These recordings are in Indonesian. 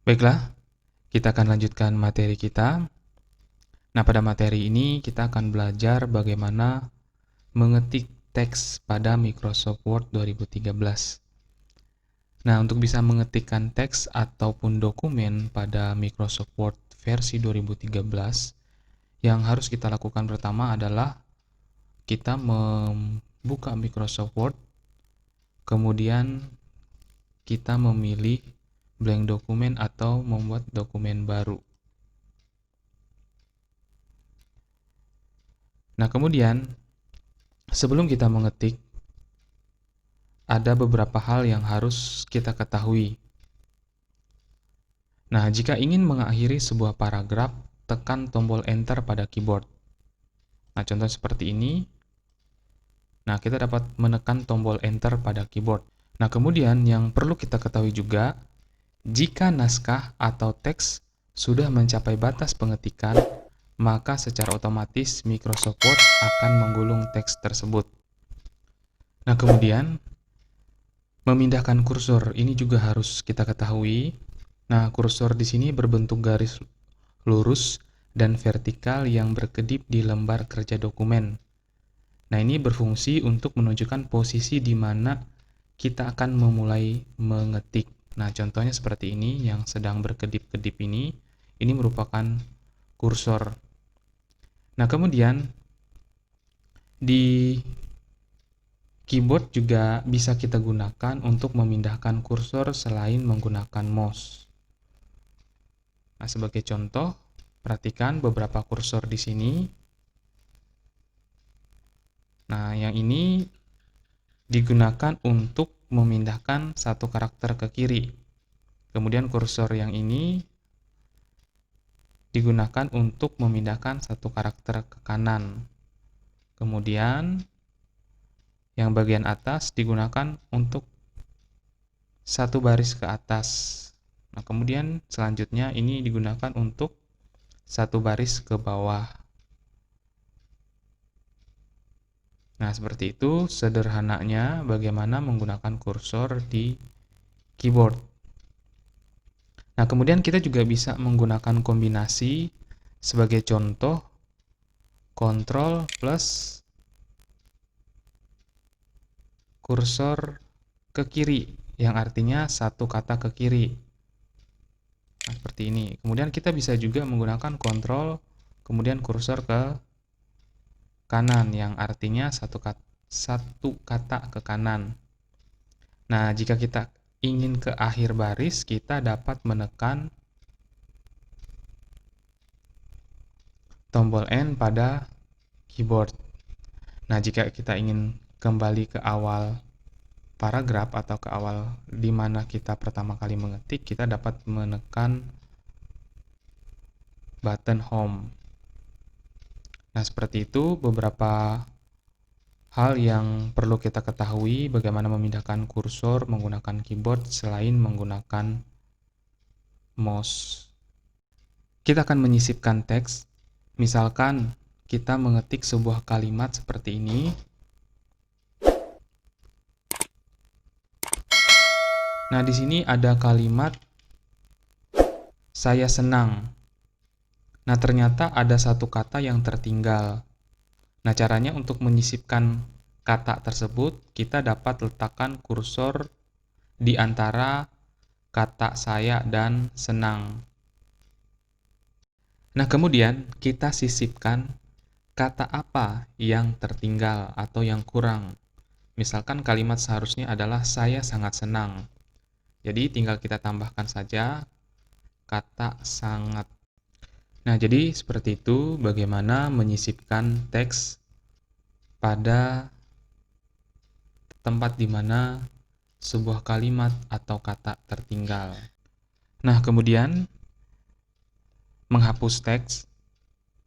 Baiklah, kita akan lanjutkan materi kita. Nah, pada materi ini kita akan belajar bagaimana mengetik teks pada Microsoft Word 2013. Nah, untuk bisa mengetikkan teks ataupun dokumen pada Microsoft Word versi 2013, yang harus kita lakukan pertama adalah kita membuka Microsoft Word, kemudian kita memilih blank dokumen atau membuat dokumen baru. Nah, kemudian sebelum kita mengetik, ada beberapa hal yang harus kita ketahui. Nah, jika ingin mengakhiri sebuah paragraf, tekan tombol Enter pada keyboard. Nah, contoh seperti ini. Nah, kita dapat menekan tombol Enter pada keyboard. Nah, kemudian yang perlu kita ketahui juga, jika naskah atau teks sudah mencapai batas pengetikan, maka secara otomatis Microsoft Word akan menggulung teks tersebut. Nah, kemudian memindahkan kursor ini juga harus kita ketahui. Nah, kursor di sini berbentuk garis lurus dan vertikal yang berkedip di lembar kerja dokumen. Nah, ini berfungsi untuk menunjukkan posisi di mana kita akan memulai mengetik. Nah, contohnya seperti ini, yang sedang berkedip-kedip ini merupakan kursor. Nah, kemudian di keyboard juga bisa kita gunakan untuk memindahkan kursor selain menggunakan mouse. Nah, sebagai contoh, perhatikan beberapa kursor di sini. Nah, yang ini digunakan untuk memindahkan satu karakter ke kiri. Kemudian kursor yang ini digunakan untuk memindahkan satu karakter ke kanan. Kemudian yang bagian atas digunakan untuk satu baris ke atas. Nah, kemudian selanjutnya ini digunakan untuk satu baris ke bawah. Nah, seperti itu sederhananya bagaimana menggunakan kursor di keyboard. Nah, kemudian kita juga bisa menggunakan kombinasi sebagai contoh Ctrl plus kursor ke kiri, yang artinya satu kata ke kiri. Nah, seperti ini. Kemudian kita bisa juga menggunakan Ctrl, kemudian kursor ke kanan, yang artinya satu kata ke kanan. Nah, jika kita ingin ke akhir baris, kita dapat menekan tombol N pada keyboard. Nah, jika kita ingin kembali ke awal paragraf atau ke awal di mana kita pertama kali mengetik, kita dapat menekan button home. Nah, seperti itu beberapa hal yang perlu kita ketahui bagaimana memindahkan kursor menggunakan keyboard selain menggunakan mouse. Kita akan menyisipkan teks. Misalkan kita mengetik sebuah kalimat seperti ini. Nah, di sini ada kalimat saya senang. Nah, ternyata ada satu kata yang tertinggal. Nah, caranya untuk menyisipkan kata tersebut, kita dapat letakkan kursor di antara kata saya dan senang. Nah, kemudian kita sisipkan kata apa yang tertinggal atau yang kurang. Misalkan kalimat seharusnya adalah saya sangat senang. Jadi tinggal kita tambahkan saja kata sangat. Nah, jadi seperti itu bagaimana menyisipkan teks pada tempat di mana sebuah kalimat atau kata tertinggal. Nah, kemudian menghapus teks.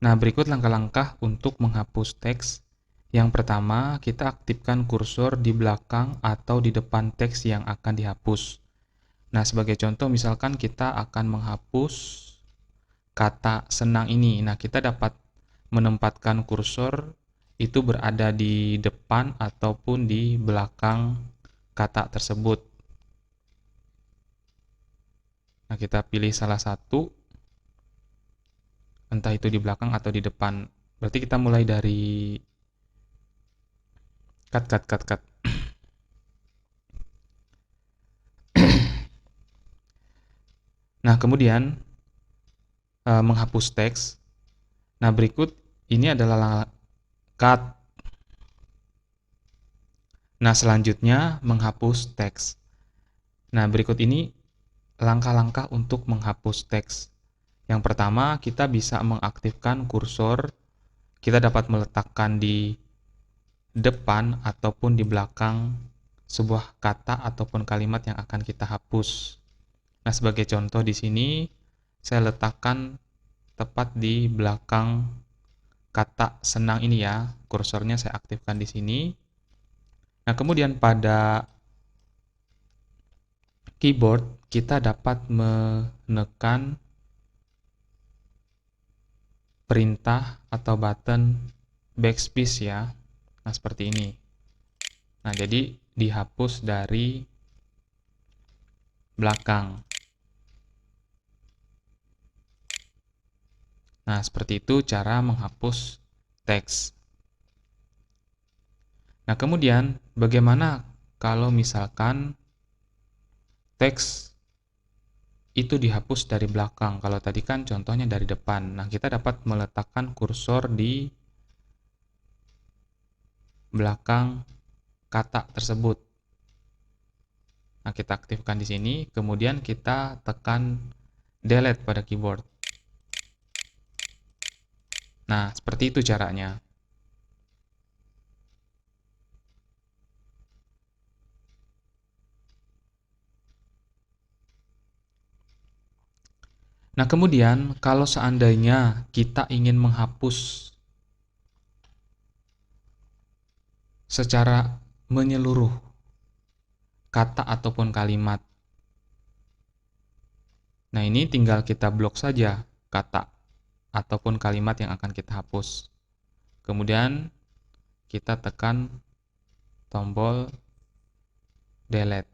Nah, berikut langkah-langkah untuk menghapus teks. Yang pertama, kita aktifkan kursor di belakang atau di depan teks yang akan dihapus. Nah, sebagai contoh misalkan kita akan menghapus kata senang ini. Nah, kita dapat menempatkan kursor itu berada di depan ataupun di belakang kata tersebut. Nah, kita pilih salah satu, entah itu di belakang atau di depan. Berarti kita mulai dari cut. Nah, kemudian menghapus teks. Nah, berikut ini adalah cut. Nah, selanjutnya menghapus teks. Nah, berikut ini langkah-langkah untuk menghapus teks. Yang pertama, kita bisa mengaktifkan kursor. Kita dapat meletakkan di depan ataupun di belakang sebuah kata ataupun kalimat yang akan kita hapus. Nah, sebagai contoh di sini saya letakkan tepat di belakang kata senang ini ya. Kursornya saya aktifkan di sini. Nah, kemudian pada keyboard kita dapat menekan perintah atau button backspace ya. Nah, seperti ini. Nah, jadi dihapus dari belakang. Nah, seperti itu cara menghapus teks. Nah, kemudian bagaimana kalau misalkan teks itu dihapus dari belakang? Kalau tadi kan contohnya dari depan. Nah, kita dapat meletakkan kursor di belakang kata tersebut. Nah, kita aktifkan di sini, kemudian kita tekan delete pada keyboard. Nah, seperti itu caranya. Nah, kemudian kalau seandainya kita ingin menghapus secara menyeluruh kata ataupun kalimat. Nah, ini tinggal kita blok saja kata ataupun kalimat yang akan kita hapus. Kemudian kita tekan tombol delete.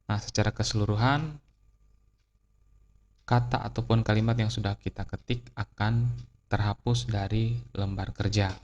Nah, secara keseluruhan kata ataupun kalimat yang sudah kita ketik akan terhapus dari lembar kerja.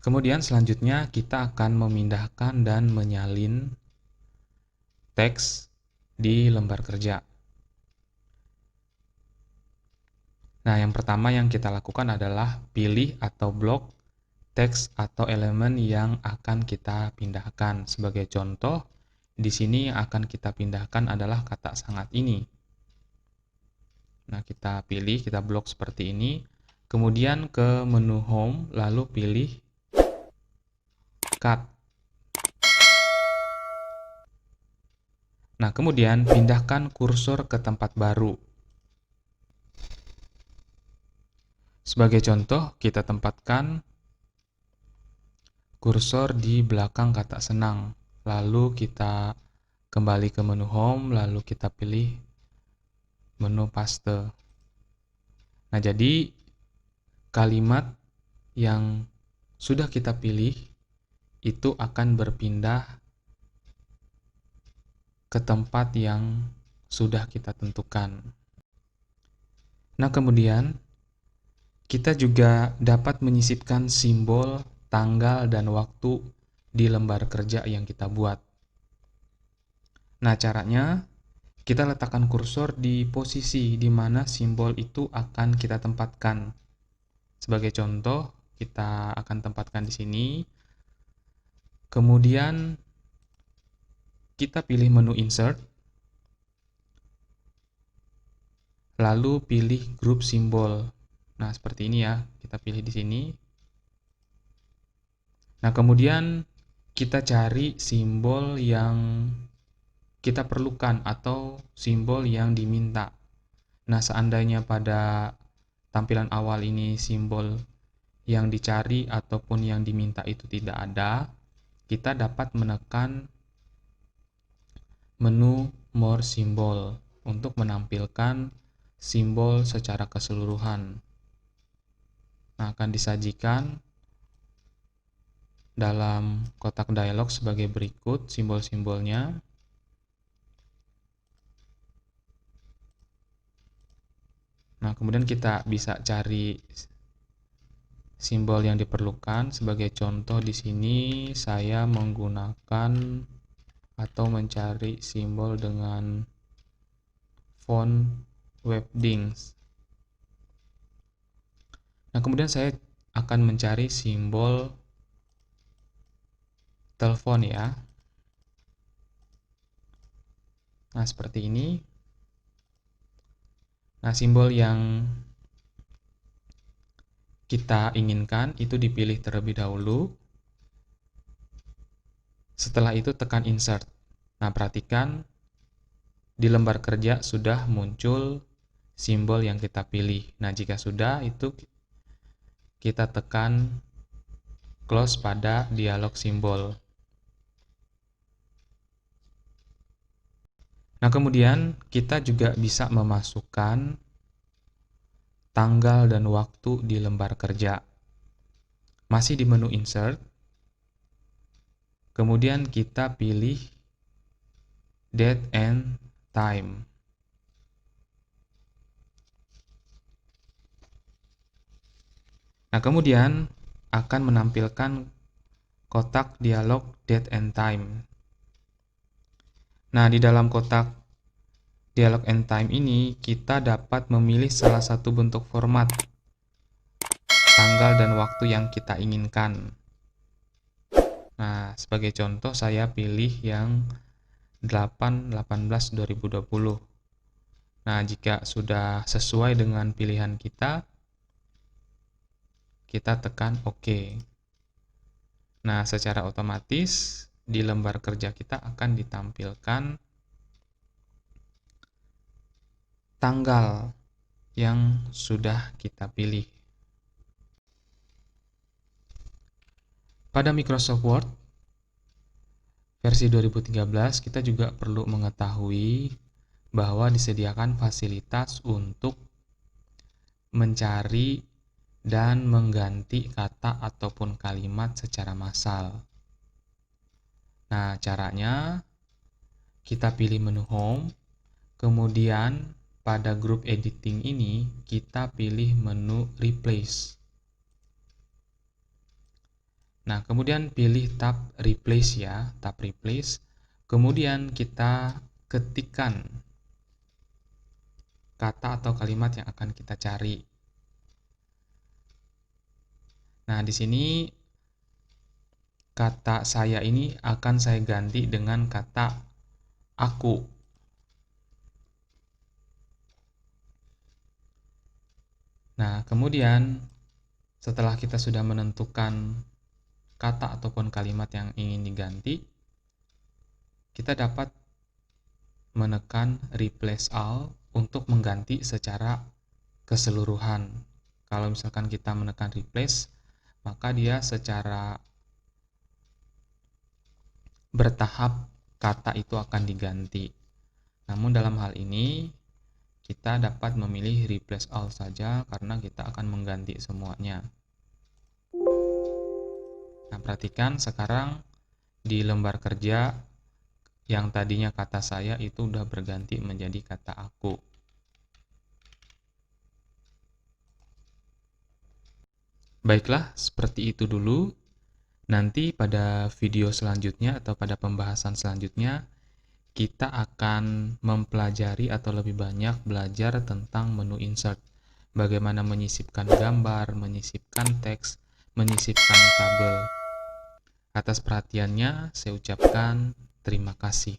Kemudian selanjutnya kita akan memindahkan dan menyalin teks di lembar kerja. Nah, yang pertama yang kita lakukan adalah pilih atau blok teks atau elemen yang akan kita pindahkan. Sebagai contoh, di sini yang akan kita pindahkan adalah kata sangat ini. Nah, kita pilih, kita blok seperti ini. Kemudian ke menu home, lalu pilih cut. Nah, kemudian pindahkan kursor ke tempat baru. Sebagai contoh, kita tempatkan kursor di belakang kata senang. Lalu kita kembali ke menu home, lalu kita pilih menu paste. Nah, jadi kalimat yang sudah kita pilih itu akan berpindah ke tempat yang sudah kita tentukan. Nah, kemudian kita juga dapat menyisipkan simbol, tanggal, dan waktu di lembar kerja yang kita buat. Nah, caranya kita letakkan kursor di posisi di mana simbol itu akan kita tempatkan. Sebagai contoh, kita akan tempatkan di sini. Kemudian kita pilih menu insert. Lalu pilih grup simbol. Nah, seperti ini ya. Kita pilih di sini. Nah, kemudian kita cari simbol yang kita perlukan atau simbol yang diminta. Nah, seandainya pada tampilan awal ini simbol yang dicari ataupun yang diminta itu tidak ada, kita dapat menekan menu more symbol untuk menampilkan simbol secara keseluruhan. Nah, akan disajikan dalam kotak dialog sebagai berikut simbol-simbolnya. kemudian kita bisa cari simbol yang diperlukan. Sebagai contoh di sini saya menggunakan atau mencari simbol dengan font Webdings. Nah, kemudian saya akan mencari simbol telepon ya. Nah, seperti ini. Nah, simbol yang kita inginkan itu dipilih terlebih dahulu. Setelah itu tekan insert. Nah, perhatikan di lembar kerja sudah muncul simbol yang kita pilih. Nah, jika sudah, itu kita tekan close pada dialog simbol. Nah, kemudian kita juga bisa memasukkan tanggal dan waktu di lembar kerja. Masih di menu insert, kemudian kita pilih date and time. Nah, kemudian akan menampilkan kotak dialog date and time. Nah, di dalam kotak dialog and time ini kita dapat memilih salah satu bentuk format tanggal dan waktu yang kita inginkan. Nah, sebagai contoh saya pilih yang 8/18/2020. Nah, jika sudah sesuai dengan pilihan kita tekan OK. Nah, secara otomatis di lembar kerja kita akan ditampilkan tanggal yang sudah kita pilih. Pada Microsoft Word versi 2013, kita juga perlu mengetahui bahwa disediakan fasilitas untuk mencari dan mengganti kata ataupun kalimat secara massal. Nah, caranya kita pilih menu Home, kemudian pada grup editing ini kita pilih menu Replace. Nah, kemudian pilih tab Replace ya, tab Replace. Kemudian kita ketikkan kata atau kalimat yang akan kita cari. Nah, di sini kata saya ini akan saya ganti dengan kata aku. Nah, kemudian setelah kita sudah menentukan kata ataupun kalimat yang ingin diganti, kita dapat menekan Replace All untuk mengganti secara keseluruhan. Kalau misalkan kita menekan Replace, maka dia secara bertahap kata itu akan diganti. Namun dalam hal ini kita dapat memilih Replace All saja karena kita akan mengganti semuanya. Nah, perhatikan sekarang di lembar kerja yang tadinya kata saya itu udah berganti menjadi kata aku. Baiklah, seperti itu dulu. Nanti pada video selanjutnya atau pada pembahasan selanjutnya kita akan mempelajari atau lebih banyak belajar tentang menu insert. Bagaimana menyisipkan gambar, menyisipkan teks, menyisipkan tabel. Atas perhatiannya saya ucapkan terima kasih.